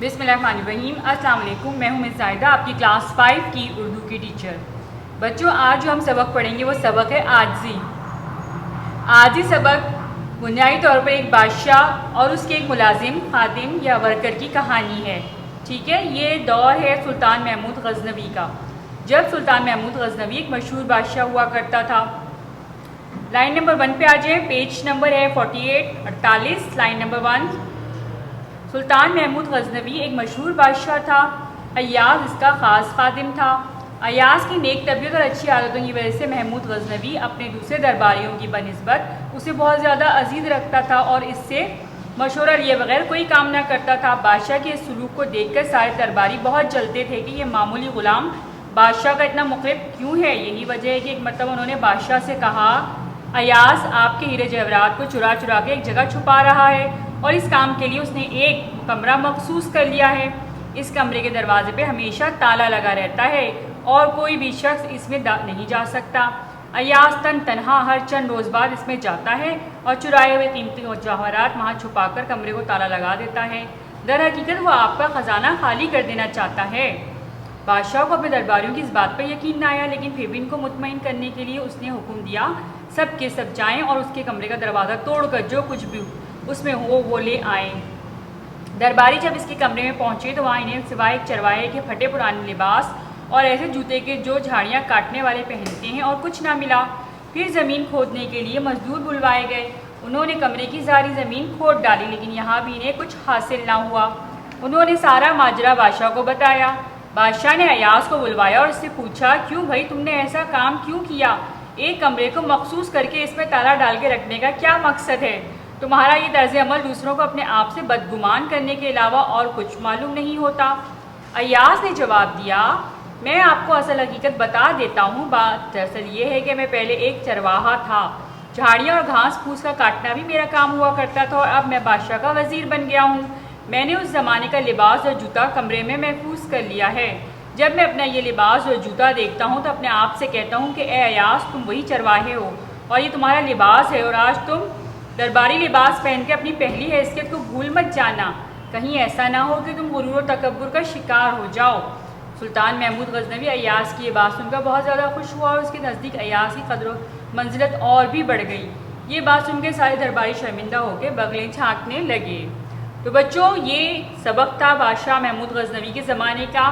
بسم اللہ الرحمن الرحیم۔ السلام علیکم، میں ہوں مس زاہدہ، آپ کی کلاس 5 کی اردو کی ٹیچر۔ بچوں، آج جو ہم سبق پڑھیں گے وہ سبق ہے عاجزی۔ عاجزی سبق بنیادی طور پر ایک بادشاہ اور اس کے ایک ملازم، خادم یا ورکر کی کہانی ہے، ٹھیک ہے۔ یہ دور ہے سلطان محمود غزنوی کا، جب سلطان محمود غزنوی ایک مشہور بادشاہ ہوا کرتا تھا۔ لائن نمبر 1 پہ آ جائیں، پیج نمبر ہے 48 لائن نمبر 1۔ سلطان محمود غزنوی ایک مشہور بادشاہ تھا۔ ایاز اس کا خاص خادم تھا۔ ایاز کی نیک طبیعت اور اچھی عادتوں کی وجہ سے محمود غزنوی اپنے دوسرے درباریوں کی بنسبت اسے بہت زیادہ عزیز رکھتا تھا اور اس سے مشورہ لیے بغیر کوئی کام نہ کرتا تھا۔ بادشاہ کے اس سلوک کو دیکھ کر سارے درباری بہت جلتے تھے کہ یہ معمولی غلام بادشاہ کا اتنا مقرب کیوں ہے۔ یہی وجہ ہے کہ ایک مرتبہ انہوں نے بادشاہ سے کہا، ایاز آپ کے ہیرے جواہرات کو چرا چرا کے ایک جگہ چھپا رہا ہے اور اس کام کے لیے اس نے ایک کمرہ مخصوص کر لیا ہے۔ اس کمرے کے دروازے پہ ہمیشہ تالا لگا رہتا ہے اور کوئی بھی شخص اس میں نہیں جا سکتا۔ ایاز تنہا ہر چند روز بعد اس میں جاتا ہے اور چرائے ہوئے قیمتی جواہرات وہاں چھپا کر کمرے کو تالا لگا دیتا ہے۔ در حقیقت وہ آپ کا خزانہ خالی کر دینا چاہتا ہے۔ بادشاہ کو اپنے درباریوں کی اس بات پر یقین نہ آیا، لیکن پھر بھی ان کو مطمئن کرنے کے لیے اس نے حکم دیا، سب کے سب جائیں اور اس کے کمرے کا دروازہ توڑ کر جو کچھ بھی اس میں ہو وہ لے آئیں۔ درباری جب اس کے کمرے میں پہنچے تو وہاں انہیں سوائے ایک چرواہے کے پھٹے پرانے لباس اور ایسے جوتے کے جو جھاڑیاں کاٹنے والے پہنتے ہیں اور کچھ نہ ملا۔ پھر زمین کھودنے کے لیے مزدور بلوائے گئے۔ انہوں نے کمرے کی ساری زمین کھود ڈالی، لیکن یہاں بھی انہیں کچھ حاصل نہ ہوا۔ انہوں نے سارا ماجرا بادشاہ کو بتایا۔ بادشاہ نے ایاز کو بلوایا اور اس سے پوچھا، کیوں بھائی تم نے ایسا کام کیوں کیا؟ ایک کمرے کو مخصوص کر کے اس میں تالا ڈال کے رکھنے کا کیا مقصد ہے؟ تمہارا یہ طرز عمل دوسروں کو اپنے آپ سے بدگمان کرنے کے علاوہ اور کچھ معلوم نہیں ہوتا۔ ایاز نے جواب دیا، میں آپ کو اصل حقیقت بتا دیتا ہوں۔ بات دراصل یہ ہے کہ میں پہلے ایک چرواہا تھا۔ جھاڑیاں اور گھاس پھوس کا کاٹنا بھی میرا کام ہوا کرتا تھا اور اب میں بادشاہ کا وزیر بن گیا ہوں۔ میں نے اس زمانے کا لباس اور جوتا کمرے میں محفوظ کر لیا ہے۔ جب میں اپنا یہ لباس اور جوتا دیکھتا ہوں تو اپنے آپ سے کہتا ہوں کہ اے ایاز، تم وہی چرواہے ہو اور یہ تمہارا لباس ہے، اور آج تم درباری لباس پہن کے اپنی پہلی حیثیت کو بھول مت جانا، کہیں ایسا نہ ہو کہ تم غرور و تکبر کا شکار ہو جاؤ۔ سلطان محمود غزنوی ایاز کی یہ بات سن کر بہت زیادہ خوش ہوا اور اس کے نزدیک ایاز کی قدر و منزلت اور بھی بڑھ گئی۔ یہ بات سن کے سارے درباری شرمندہ ہو کے بغلیں جھانکنے لگے۔ تو بچوں، یہ سبق تھا بادشاہ محمود غزنوی کے زمانے کا۔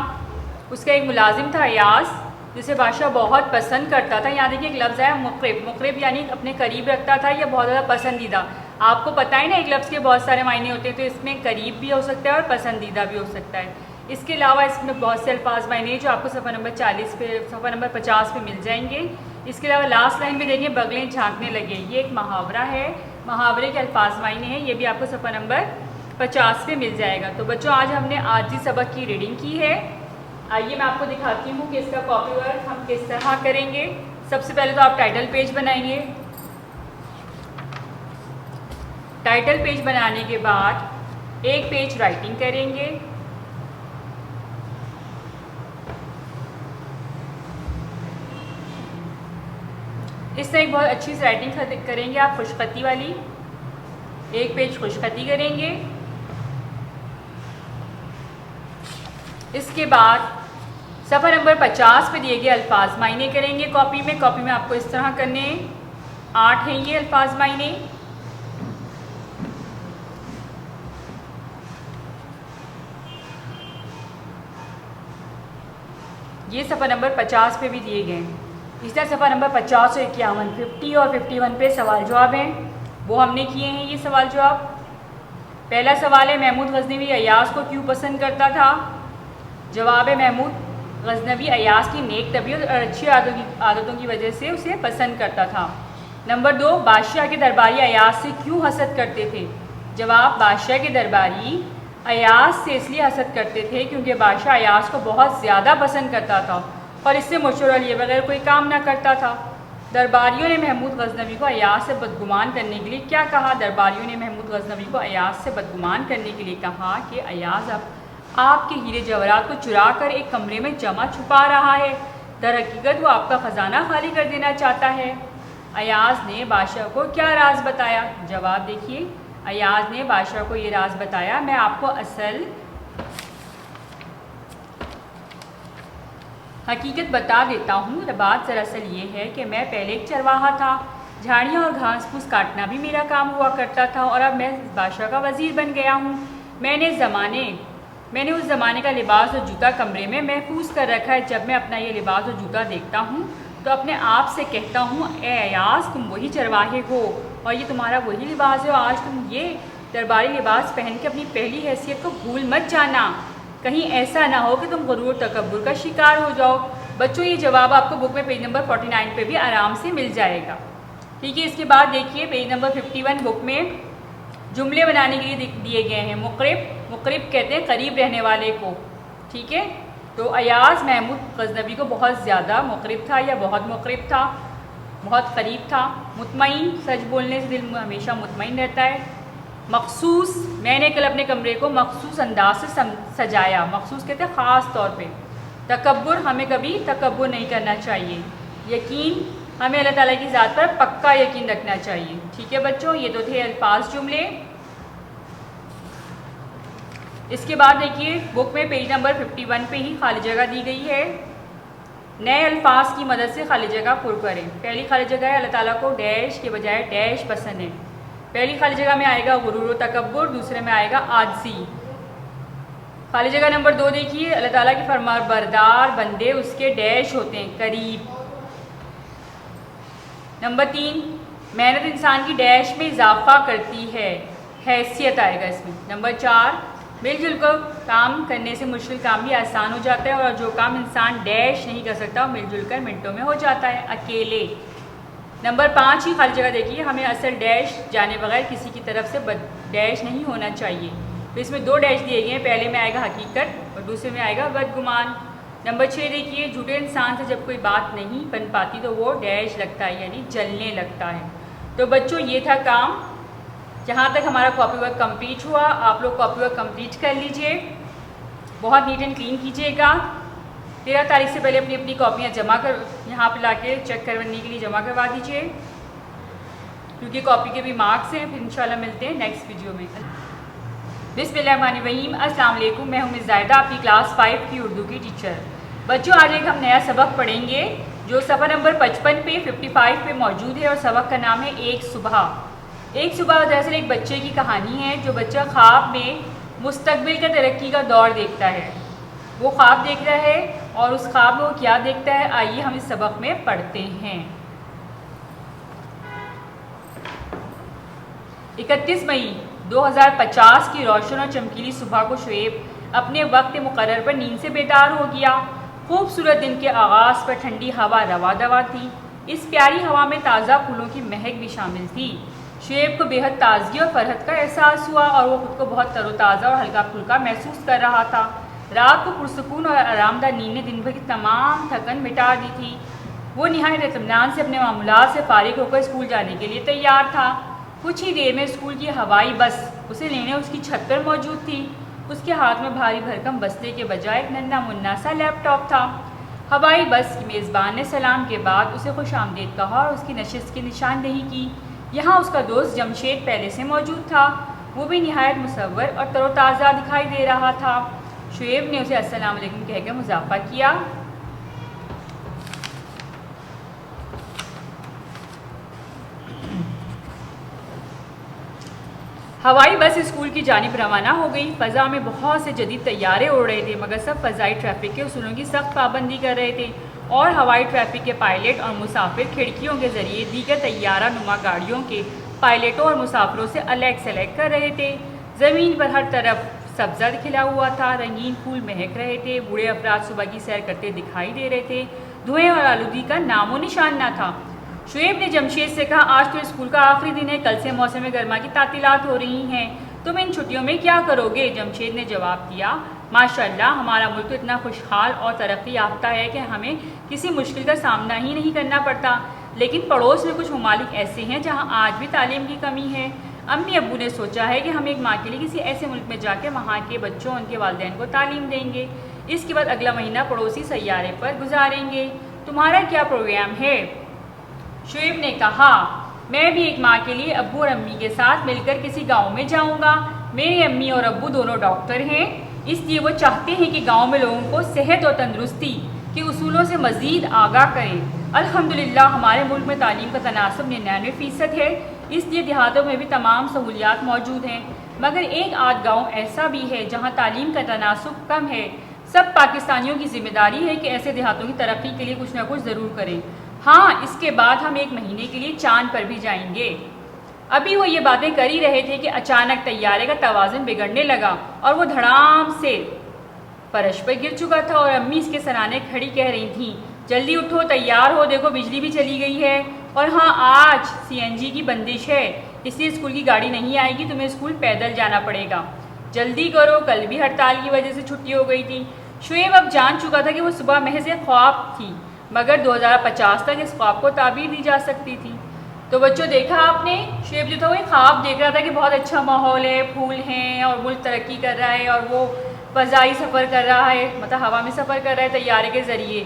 اس کا ایک ملازم تھا ایاز، جسے بادشاہ بہت پسند کرتا تھا۔ یہاں دیکھیے ایک لفظ ہے مقرب، مقرب یعنی اپنے قریب رکھتا تھا یا بہت زیادہ پسندیدہ۔ آپ کو پتہ ہے نا ایک لفظ کے بہت سارے معنی ہوتے ہیں، تو اس میں قریب بھی ہو سکتا ہے اور پسندیدہ بھی ہو سکتا ہے۔ اس کے علاوہ اس میں بہت سے الفاظ معنی ہیں جو آپ کو صفحہ نمبر 40 پہ، صفحہ نمبر 50 پہ مل جائیں گے۔ اس کے علاوہ لاسٹ لائن میں دیکھیں، بغلیں جھانکنے لگے، یہ ایک محاورہ ہے، محاورے کے الفاظ معنی ہیں، یہ بھی آپ کو صفحہ نمبر 50 پہ مل جائے گا۔ تو بچوں، آج ہم نے عاجزی سبق کی ریڈنگ کی ہے۔ آئیے میں آپ کو دکھاتی ہوں کہ اس کا کاپی ورک ہم کس طرح کریں گے۔ سب سے پہلے تو آپ ٹائٹل پیج بنائیں گے۔ ٹائٹل پیج بنانے کے بعد ایک پیج رائٹنگ کریں گے۔ اس طرح ایک بہت اچھی سی رائٹنگ کریں گے آپ، خوش خطی والی۔ ایک پیج خوش خطی کریں گے۔ اس کے بعد صفحہ نمبر 50 پہ دیے گئے الفاظ معنی کریں گے کاپی میں۔ کاپی میں آپ کو اس طرح کرنے 8 ہیں یہ الفاظ معنی۔ یہ صفحہ نمبر 50 پہ بھی دیے گئے ہیں۔ اس طرح صفحہ نمبر 50 اور 51، 50 اور 51 پہ سوال جواب ہیں، وہ ہم نے کیے ہیں یہ سوال جواب۔ پہلا سوال ہے، محمود غزنوی ایاز کو کیوں پسند کرتا تھا؟ جواب ہے، محمود غزنوی ایاز کی نیک طبیعت اور اچھی عادتوں کی وجہ سے اسے پسند کرتا تھا۔ نمبر 2، بادشاہ کے درباری ایاز سے کیوں حسد کرتے تھے؟ جواب، بادشاہ کے درباری ایاز سے اس لیے حسد کرتے تھے کیونکہ بادشاہ ایاز کو بہت زیادہ پسند کرتا تھا اور اس سے مشورہ لیے بغیر کوئی کام نہ کرتا تھا۔ درباریوں نے محمود غزنوی کو ایاز سے بدگمان کرنے کے لیے کیا کہا؟ درباریوں نے محمود غزنوی کو ایاز سے بدگمان کرنے کے لیے کہا کہ ایاز اب آپ کے ہیرے جواہرات کو چرا کر ایک کمرے میں جمع چھپا رہا ہے، در حقیقت وہ آپ کا خزانہ خالی کر دینا چاہتا ہے۔ ایاز نے بادشاہ کو کیا راز بتایا؟ جواب دیکھیے، ایاز نے بادشاہ کو یہ راز بتایا، میں آپ کو اصل حقیقت بتا دیتا ہوں، بات دراصل یہ ہے کہ میں پہلے ایک چرواہا تھا، جھاڑیاں اور گھاس پھوس کاٹنا بھی میرا کام ہوا کرتا تھا، اور اب میں بادشاہ کا وزیر بن گیا ہوں۔ میں نے اس زمانے کا لباس اور جوتا کمرے میں محفوظ کر رکھا ہے۔ جب میں اپنا یہ لباس اور جوتا دیکھتا ہوں تو اپنے آپ سے کہتا ہوں، اے ایاز، تم وہی چرواہے ہو اور یہ تمہارا وہی لباس ہے، اور آج تم یہ درباری لباس پہن کے اپنی پہلی حیثیت کو بھول مت جانا، کہیں ایسا نہ ہو کہ تم غرور و تکبر کا شکار ہو جاؤ۔ بچوں، یہ جواب آپ کو بک میں پیج نمبر 49 پہ بھی آرام سے مل جائے گا، ٹھیک ہے۔ اس کے بعد دیکھیے پیج نمبر 51 بک میں جملے بنانے کے لیے دیے گئے ہیں۔ مقرب کہتے ہیں قریب رہنے والے کو، ٹھیک ہے۔ تو ایاز محمود غزنوی کو بہت زیادہ مقرب تھا یا بہت مقرب تھا، بہت قریب تھا۔ مطمئن، سچ بولنے سے دل ہمیشہ مطمئن رہتا ہے۔ مخصوص، میں نے کل اپنے کمرے کو مخصوص انداز سے سجایا، مخصوص کہتے ہیں خاص طور پہ۔ تکبر، ہمیں کبھی تکبر نہیں کرنا چاہیے۔ یقین، ہمیں اللہ تعالیٰ کی ذات پر پکا یقین رکھنا چاہیے، ٹھیک ہے بچوں۔ یہ تو تھے الفاظ جملے۔ اس کے بعد دیکھیے بک میں پیج نمبر 51 پہ ہی خالی جگہ دی گئی ہے۔ نئے الفاظ کی مدد سے خالی جگہ پر کریں۔ پہلی خالی جگہ ہے اللہ تعالیٰ کو ڈیش کے بجائے ڈیش پسند ہے۔ پہلی خالی جگہ میں آئے گا غرور و تکبر، دوسرے میں آئے گا عاجزی۔ خالی جگہ نمبر 2 دیکھیے، اللہ تعالیٰ کے فرمانبردار بندے اس کے ڈیش ہوتے ہیں، قریب۔ نمبر 3، محنت انسان کی ڈیش میں اضافہ کرتی ہے، حیثیت آئے گا اس میں۔ نمبر 4، مل جل کر کام کرنے سے مشکل کام بھی آسان ہو جاتا ہے، اور جو کام انسان ڈیش نہیں کر سکتا وہ مل جل کر منٹوں میں ہو جاتا ہے، اکیلے۔ نمبر 5 ہی خالی جگہ دیکھیے، ہمیں اصل ڈیش جانے بغیر کسی کی طرف سے ڈیش نہیں ہونا چاہیے۔ تو اس میں 2 ڈیش دیے گئے ہیں، پہلے میں آئے گا حقیقت اور دوسرے میں آئے گا بدگمان۔ نمبر 6 دیکھیے، جھوٹے انسان سے جب کوئی بات نہیں بن پاتی تو وہ ڈیش لگتا ہے، یعنی جلنے لگتا ہے۔ تو بچوں یہ تھا کام، جہاں تک ہمارا کاپی ورک کمپلیٹ ہوا۔ آپ لوگ کاپی ورک کمپلیٹ کر لیجئے، بہت نیٹ اینڈ کلین کیجئے گا۔ 13 تاریخ سے پہلے اپنی اپنی کاپیاں جمع کر یہاں پہ لا کے چیک کروانے کے لیے جمع کروا دیجئے، کیونکہ کاپی کے بھی مارکس ہیں۔ پھر انشاءاللہ ملتے ہیں نیکسٹ ویڈیو میں۔ بسم اللہ الرحمن الرحیم، السلام علیکم، میں ہوں مس زائدہ، آپ کی کلاس 5 کی اردو کی ٹیچر۔ بچوں، آج ایک ہم نیا سبق پڑھیں گے جو صفحہ نمبر 55 پہ 55 پہ موجود ہے، اور سبق کا نام ہے ایک صبح۔ ایک صبح دراصل ایک بچے کی کہانی ہے، جو بچہ خواب میں مستقبل کا ترقی کا دور دیکھتا ہے۔ وہ خواب دیکھ رہا ہے اور اس خواب میں وہ کیا دیکھتا ہے، آئیے ہم اس سبق میں پڑھتے ہیں۔ 31 مئی 2050 کی روشن اور چمکیلی صبح کو شعیب اپنے وقت مقرر پر نیند سے بیدار ہو گیا۔ خوبصورت دن کے آغاز پر ٹھنڈی ہوا روا دوا تھی، اس پیاری ہوا میں تازہ پھولوں کی مہک بھی شامل تھی۔ شعیب کو بے حد تازگی اور فرحت کا احساس ہوا، اور وہ خود کو بہت تر و تازہ اور ہلکا پھلکا محسوس کر رہا تھا۔ رات کو پرسکون اور آرام دہ نیند نے دن بھر کی تمام تھکن مٹا دی تھی۔ وہ نہایت اطمینان سے اپنے معمولات سے فارغ ہو کر اسکول جانے کے لیے تیار تھا۔ کچھ ہی دیر میں اسکول کی ہوائی بس اسے لینے اس کی چھت پر موجود تھی۔ اس کے ہاتھ میں بھاری بھرکم بستے کے بجائے ایک ننھا منا سا لیپ ٹاپ تھا۔ ہوائی بس کی میزبان نے سلام کے بعد اسے خوش آمدید کہا اور اس کی نشست کی نشاندہی کی۔ یہاں اس کا دوست جمشید پہلے سے موجود تھا، وہ بھی نہایت مصور اور تر و تازہ دکھائی دے رہا تھا۔ شعیب نے اسے السلام علیکم کہہ کر مضافہ کیا۔ ہوائی بس اسکول کی جانب روانہ ہو گئی۔ فضا میں بہت سے جدید طیارے اڑ رہے تھے، مگر سب فضائی ٹریفک کے اصولوں کی سخت پابندی کر رہے تھے، اور ہوائی ٹریفک کے پائلٹ اور مسافر کھڑکیوں کے ذریعے دیگر طیارہ نما گاڑیوں کے پائلٹوں اور مسافروں سے الگ سلیگ کر رہے تھے۔ زمین پر ہر طرف سبزہ کھلا ہوا تھا، رنگین پھول مہک رہے تھے، بوڑھے افراد صبح کی سیر کرتے دکھائی دے رہے تھے، دھوئیں اور آلودگی کا نام و نشان نہ تھا۔ شعیب نے جمشید سے کہا، آج تو اسکول کا آخری دن ہے، کل سے موسم گرما کی تعطیلات ہو رہی ہیں، تم ان چھٹیوں میں کیا کرو گے؟ جمشید نے جواب دیا، ماشاءاللہ ہمارا ملک تو اتنا خوشحال اور ترقی یافتہ ہے کہ ہمیں کسی مشکل کا سامنا ہی نہیں کرنا پڑتا، لیکن پڑوس میں کچھ ممالک ایسے ہیں جہاں آج بھی تعلیم کی کمی ہے۔ امی ابو نے سوچا ہے کہ ہم ایک ماہ کے لیے کسی ایسے ملک میں جا کے وہاں کے بچوں ان کے والدین کو تعلیم دیں گے، اس کے بعد اگلا مہینہ پڑوسی سیارے پر گزاریں گے، تمہارا کیا پروگرام ہے؟ شعیب نے کہا، میں بھی ایک ماہ کے لیے ابو اور امی کے ساتھ مل کر کسی گاؤں میں جاؤں گا۔ میرے امی اور ابو دونوں ڈاکٹر ہیں، اس لیے وہ چاہتے ہیں کہ گاؤں میں لوگوں کو صحت اور تندرستی کے اصولوں سے مزید آگاہ کریں۔ الحمدللہ ہمارے ملک میں تعلیم کا تناسب 99% ہے، اس لیے دیہاتوں میں بھی تمام سہولیات موجود ہیں، مگر ایک آدھ گاؤں ایسا بھی ہے جہاں تعلیم کا تناسب کم ہے۔ سب پاکستانیوں کی ذمہ داری ہے کہ ایسے دیہاتوں کی ترقی کے لیے کچھ نہ کچھ ضرور کریں۔ ہاں، اس کے بعد ہم 1 مہینے کے لیے چاند پر بھی جائیں گے۔ ابھی وہ یہ باتیں کر ہی رہے تھے کہ اچانک طیارے کا توازن بگڑنے لگا اور وہ دھڑام سے فرش پر گر چکا تھا، اور امی اس کے سرانے کھڑی کہہ رہی تھیں، جلدی اٹھو، تیار ہو، دیکھو بجلی بھی چلی گئی ہے، اور ہاں آج CNG کی بندش ہے، اس لیے اسکول کی گاڑی نہیں آئے گی، تمہیں اسکول پیدل جانا پڑے گا، جلدی کرو، کل بھی ہڑتال کی وجہ سے چھٹی ہو گئی تھی۔ شعیب اب جان چکا تھا کہ وہ صبح محض ایک خواب تھی، مگر 2050 تک اس خواب کو تعبیر دی جا سکتی تھی۔ تو بچوں دیکھا آپ نے، شعیب جو تھا وہ ایک خواب دیکھ رہا تھا کہ بہت اچھا ماحول ہے، پھول ہیں، اور ملک ترقی کر رہا ہے، اور وہ فضائی سفر کر رہا ہے، مطلب ہوا میں سفر کر رہا ہے طیارے کے ذریعے۔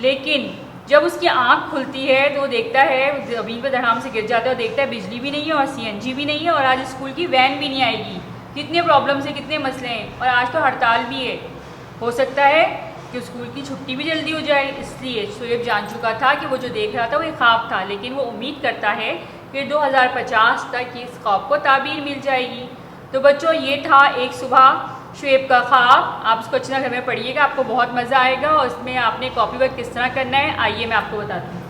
لیکن جب اس کی آنکھ کھلتی ہے تو وہ دیکھتا ہے، زمین پہ دھڑام سے گر جاتا ہے اور دیکھتا ہے بجلی بھی نہیں ہے اور CNG بھی نہیں ہے، اور آج اسکول کی وین بھی نہیں آئے گی۔ کتنے پرابلمس ہیں، کتنے مسئلے ہیں، اور آج تو ہڑتال بھی ہے۔ ہو سکتا ہے کہ اسکول کی چھٹی بھی جلدی ہو جائے، اس لیے شعیب جان چکا تھا کہ وہ جو دیکھ رہا تھا وہ ایک خواب تھا، لیکن وہ امید کرتا ہے کہ 2050 تک اس خواب کو تعبیر مل جائے گی۔ تو بچوں یہ تھا ایک صبح شعیب کا خواب۔ آپ اس کو اچھی طرح گھر میں پڑھیے گا، آپ کو بہت مزہ آئے گا، اور اس میں آپ نے کاپی ورک کس طرح کرنا ہے آئیے میں آپ کو بتاتی ہوں۔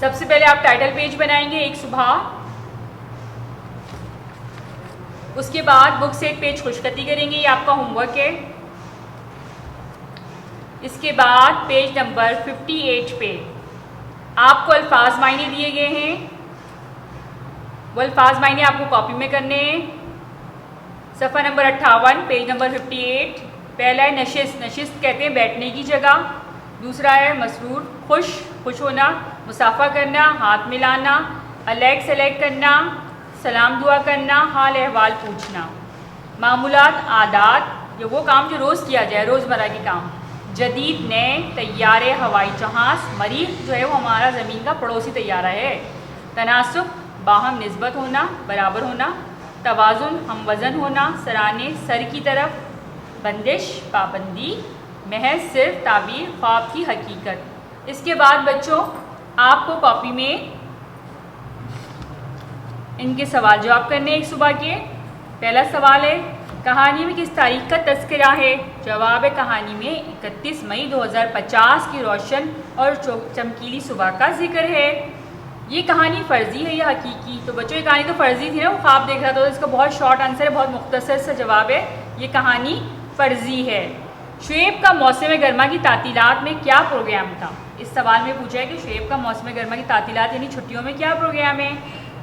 سب سے پہلے آپ ٹائٹل پیج بنائیں گے ایک صبح، اس کے بعد بک سے ایک پیج خوشخطی کریں گے، یہ آپ کا ہوم ورک ہے۔ اس کے بعد پیج نمبر 58 پہ آپ کو الفاظ معنی دیے گئے ہیں، وہ الفاظ معنی آپ کو کاپی میں کرنے ہیں۔ صفحہ نمبر 58 پیج نمبر 58، پہلا ہے نشست، نشست کہتے ہیں بیٹھنے کی جگہ۔ دوسرا ہے مسرور، خوش، خوش ہونا، مصافحہ کرنا، ہاتھ ملانا، علیک سلیک کرنا، سلام دعا کرنا، حال احوال پوچھنا۔ معمولات، عادات، یہ وہ کام جو روز کیا جائے، روزمرہ کے کام۔ جدید، نئے، طیارے، ہوائی جہاز، مریخ جو ہے وہ ہمارا زمین کا پڑوسی طیارہ ہے۔ تناسب، باہم نسبت ہونا، برابر ہونا۔ توازن، ہم وزن ہونا، سرانے سر کی طرف۔ بندش، پابندی، محض صرف تعبیر، خواب کی حقیقت۔ اس کے بعد بچوں آپ کو کاپی میں ان کے سوال جواب کرنے ایک صبح کے۔ پہلا سوال ہے، کہانی میں کس تاریخ کا تذکرہ ہے؟ جواب ہے، کہانی میں 31 مئی 2050 کی روشن اور چمکیلی صبح کا ذکر ہے۔ یہ کہانی فرضی ہے یا حقیقی؟ تو بچوں یہ کہانی تو فرضی تھی نا، وہ خواب دیکھ رہا تھا، تو اس کا بہت شارٹ آنسر ہے، بہت مختصر سا جواب ہے، یہ کہانی فرضی ہے۔ شعیب کا موسم گرما کی تعطیلات میں کیا پروگرام تھا؟ اس سوال میں پوچھا ہے کہ شعیب کا موسم گرما کی تعطیلات یعنی چھٹیوں میں کیا پروگرام ہے؟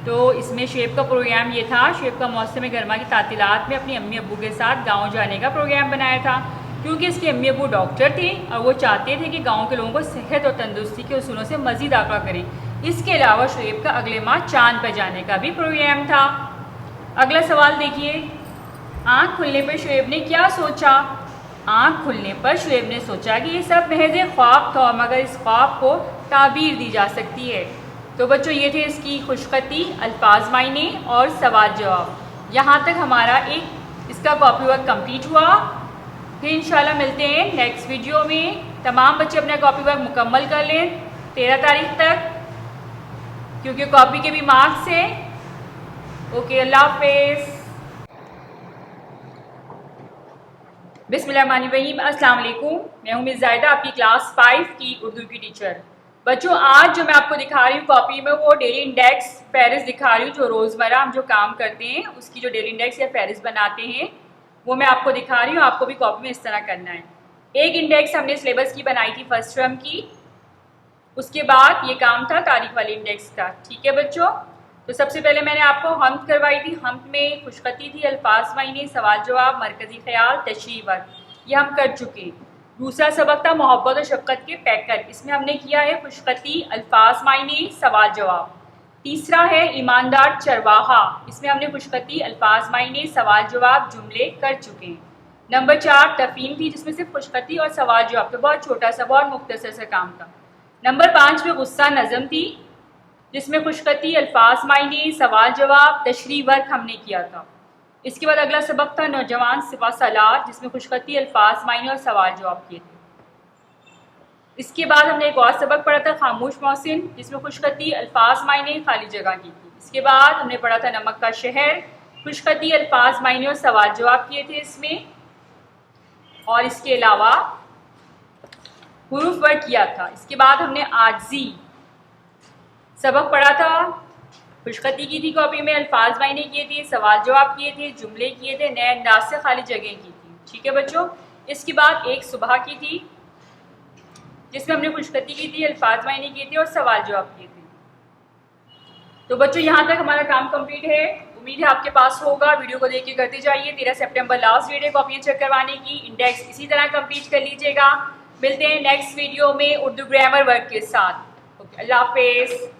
تو اس میں شعیب کا پروگرام یہ تھا، شعیب کا موسم گرما کی تعطیلات میں اپنی امی ابو کے ساتھ گاؤں جانے کا پروگرام بنایا تھا، کیونکہ اس کے امی ابو ڈاکٹر تھے اور وہ چاہتے تھے کہ گاؤں کے لوگوں کو صحت اور تندرستی کے اصولوں سے مزید آگاہ کریں۔ اس کے علاوہ شعیب کا اگلے ماہ چاند پہ جانے کا بھی پروگرام تھا۔ اگلا سوال دیکھیے، آنکھ کھلنے پر شعیب نے کیا سوچا؟ آنکھ کھلنے پر شعیب نے سوچا کہ یہ سب محض خواب تھا، مگر اس خواب کو تعبیر دی جا سکتی ہے۔ تو بچوں یہ تھے اس کی خوشخطی، الفاظ معنی اور سوال جواب۔ یہاں تک ہمارا اس کا کاپی ورک کمپلیٹ ہوا۔ پھر انشاءاللہ ملتے ہیں نیکسٹ ویڈیو میں۔ تمام بچے اپنا کاپی ورک مکمل کر لیں 13 تاریخ تک، کیونکہ کاپی کے بھی مارکس ہیں۔ اوکے، اللہ حافظ۔ بسم اللہ الرحمن الرحیم، السلام علیکم، میں ہوں مس زائدہ، آپ کی کلاس 5 کی اردو کی ٹیچر۔ بچوں آج جو میں آپ کو دکھا رہی ہوں کاپی میں، وہ ڈیلی انڈیکس فہرست دکھا رہی ہوں، جو روزمرہ ہم جو کام کرتے ہیں اس کی جو ڈیلی انڈیکس یا فہرست بناتے ہیں وہ میں آپ کو دکھا رہی ہوں۔ آپ کو بھی کاپی میں اس طرح کرنا ہے۔ ایک انڈیکس ہم نے سلیبس کی بنائی تھی فرسٹ ٹرم کی، اس کے بعد یہ کام تھا تاریخ والے انڈیکس کا، ٹھیک ہے بچوں؟ تو سب سے پہلے میں نے آپ کو حمد کروائی تھی، حمد میں خوشخطی تھی، الفاظ معنی، سوال جواب، مرکزی خیال، تشریح ورک، یہ ہم کر چکے۔ دوسرا سبق تھا محبت اور شفقت کے پیکر، اس میں ہم نے کیا ہے خوشخطی، الفاظ معنی، سوال جواب۔ تیسرا ہے ایماندار چرواہا، اس میں ہم نے خوشخطی، الفاظ معنی، سوال جواب، جملے کر چکے ہیں۔ نمبر 4 تفہیم تھی، جس میں صرف خوشخطی اور سوال جواب، تو بہت چھوٹا سا، بہت مختصر سا کام تھا۔ نمبر 5 میں غصہ نظم تھی، جس میں خوشخطی، الفاظ معنی، سوال جواب، تشریح ورک ہم نے کیا تھا۔ اس کے بعد اگلا سبق تھا نوجوان صفا سالار، جس میں خوشخطی، الفاظ، معنی اور سوال جواب کیے تھے۔ اس کے بعد ہم نے ایک اور سبق پڑھا تھا خاموش محسن، جس میں خوشخطی، الفاظ، معنی، خالی جگہ کی تھی۔ اس کے بعد ہم نے پڑھا تھا نمک کا شہر، خوشخطی، الفاظ، معنی اور سوال جواب کیے تھے اس میں، اور اس کے علاوہ حروف ورک کیا تھا۔ اس کے بعد ہم نے عاجزی سبق پڑھا تھا، خوشخطی کی تھی کاپی میں، الفاظ معنی کیے تھے، سوال جواب کیے تھے، جملے کیے تھے، نئے انداز سے خالی جگہیں کی تھی۔ ٹھیک ہے بچوں، اس کے بعد ایک صبح کی تھی جس میں ہم نے خوشخطی کی تھی، الفاظ معنی کیے تھے اور سوال جواب کیے تھے۔ تو بچوں یہاں تک ہمارا کام کمپلیٹ ہے، امید ہے آپ کے پاس ہوگا۔ ویڈیو کو دیکھ کے کرتے جائیے۔ 13 سپٹمبر لاسٹ ڈیٹ ہے کاپیاں چیک کروانے کی، انڈیکس اسی طرح کمپلیٹ کر لیجیے گا۔ ملتے ہیں نیکسٹ ویڈیو میں اردو گرامر ورک کے ساتھ۔ اوکے، اللہ حافظ۔